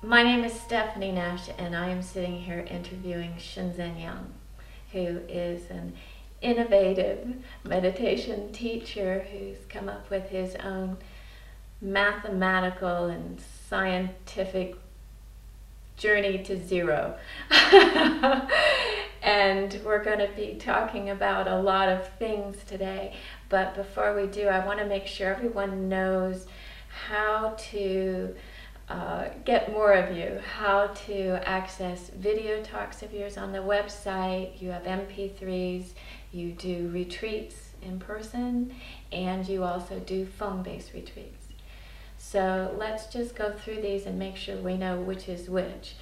My name is Stephanie Nash, and I am sitting here interviewing Shinzen Young, who is an innovative meditation teacher who's come up with his own mathematical and scientific journey to zero. And we're going to be talking about a lot of things today. But before we do, I want to make sure everyone knows how to get more of you, how to access video talks of yours on the website. You have MP3s, you do retreats in person, and you also do phone-based retreats. So let's just go through these and make sure we know which is which.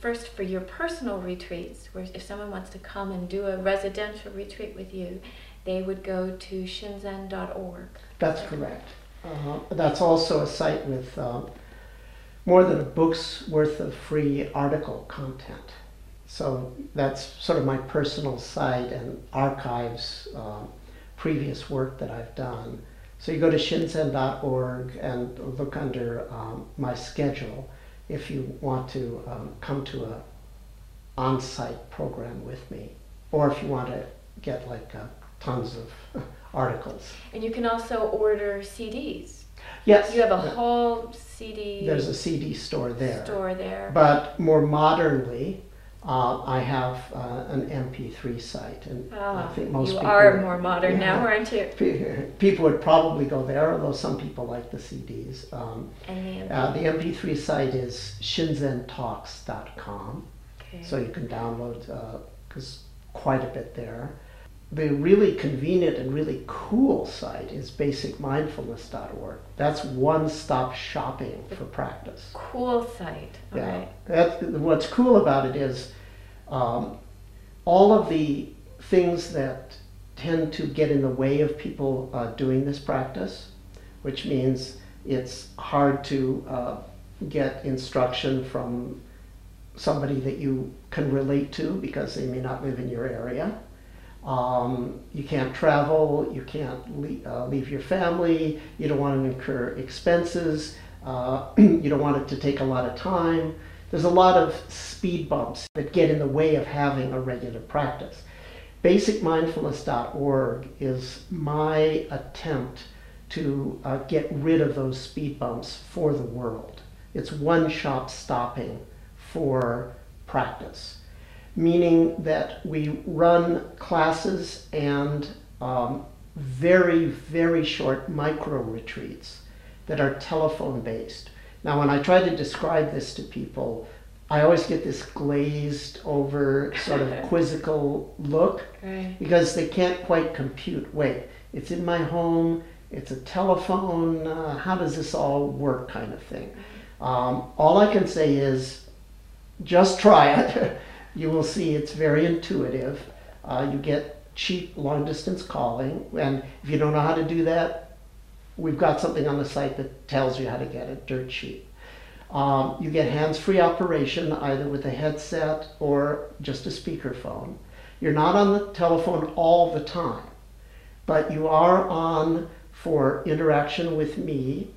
First, for your personal retreats, where if someone wants to come and do a residential retreat with you, they would go to shinzen.org. That's correct. That's also a site with more than a book's worth of free article content. So that's sort of my personal site and archives previous work that I've done. So you go to shinzen.org and look under my schedule if you want to come to a on-site program with me, or if you want to get like tons of articles. And you can also order CDs. Yes. You have a whole CD. There's a CD store there. But more modernly, I have an MP3 site, and I think most people are more modern now, aren't you? People would probably go there, although some people like the CDs. The MP3 site is shinzentalks.com, so you can download because quite a bit there. The really convenient and really cool site is basicmindfulness.org. That's one-stop shopping for practice. Cool site. Yeah. What's cool about it is all of the things that tend to get in the way of people doing this practice, which means it's hard to get instruction from somebody that you can relate to because they may not live in your area. You can't travel, you can't leave your family, you don't want to incur expenses, you don't want it to take a lot of time. There's a lot of speed bumps that get in the way of having a regular practice. Basicmindfulness.org is my attempt to get rid of those speed bumps for the world. It's one-shop stopping for practice, meaning that we run classes and very, very short micro retreats that are telephone based. Now, when I try to describe this to people, I always get this glazed over sort of quizzical look, because they can't quite compute. Wait, it's in my home, it's a telephone, how does this all work, kind of thing. All I can say is just try it. You will see it's very intuitive. You get cheap long distance calling, and if you don't know how to do that, we've got something on the site that tells you how to get it dirt cheap. You get hands-free operation either with a headset or just a speakerphone. You're not on the telephone all the time, but you are on for interaction with me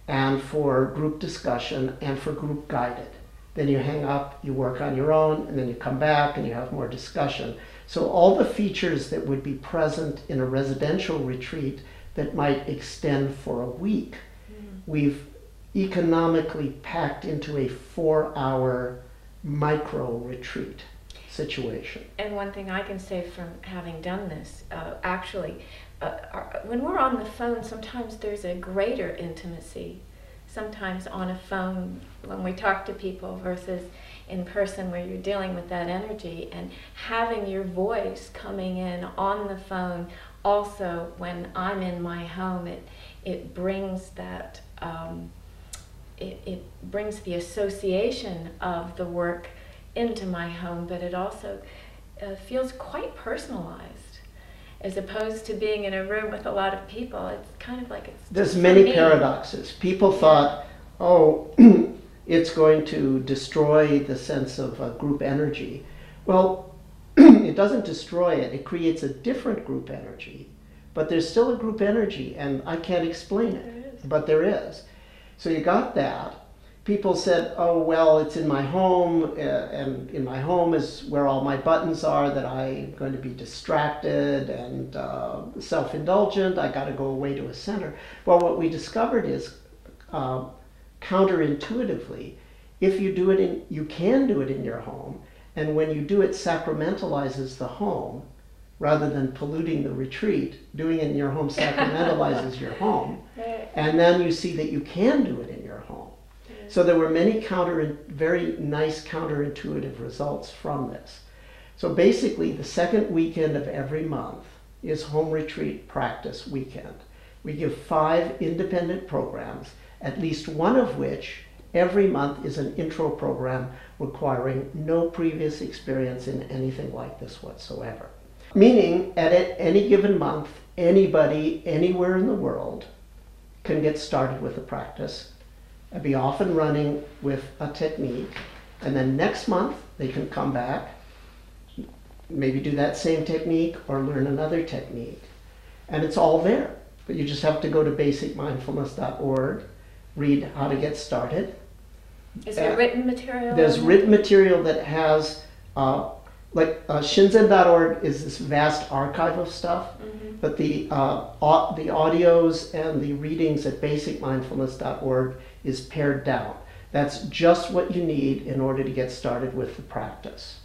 and for group discussion and for group guided. Then you hang up, you work on your own, and then you come back and you have more discussion. So all the features that would be present in a residential retreat that might extend for a week, we've economically packed into a 4-hour micro retreat situation. And one thing I can say from having done this, when we're on the phone, sometimes there's a greater intimacy. Sometimes on a phone when we talk to people versus in person where you're dealing with that energy, and having your voice coming in on the phone. Also, when I'm in my home, it brings that it brings the association of the work into my home, but it also feels quite personalized. As opposed to being in a room with a lot of people, it's kind of like it's. There's many paradoxes. People thought, oh, it's going to destroy the sense of group energy. Well, it doesn't destroy it. It creates a different group energy, but there's still a group energy, and I can't explain it, but there is. So you got that. people said, oh, well, it's in my home, and in my home is where all my buttons are, that I'm going to be distracted and self-indulgent. I got to go away to a center. Well, what we discovered is counterintuitively, if you do it you can do it in your home, and when you do it, sacramentalizes the home rather than polluting the retreat. Doing it in your home sacramentalizes your home, and then you see that you can do it in your home. So there were many very nice counterintuitive results from this. So basically, the second weekend of every month is home retreat practice weekend. We give 5 independent programs, at least one of which every month is an intro program requiring no previous experience in anything like this whatsoever. Meaning, at any given month, anybody anywhere in the world can get started with a practice and be off and running with a technique, and then next month they can come back, maybe do that same technique or learn another technique. And it's all there, but you just have to go to basicmindfulness.org, read how to get started. Is there written material? There's written material that has, Shinzen.org is this vast archive of stuff, but the audios and the readings at basicmindfulness.org is pared down. That's just what you need in order to get started with the practice.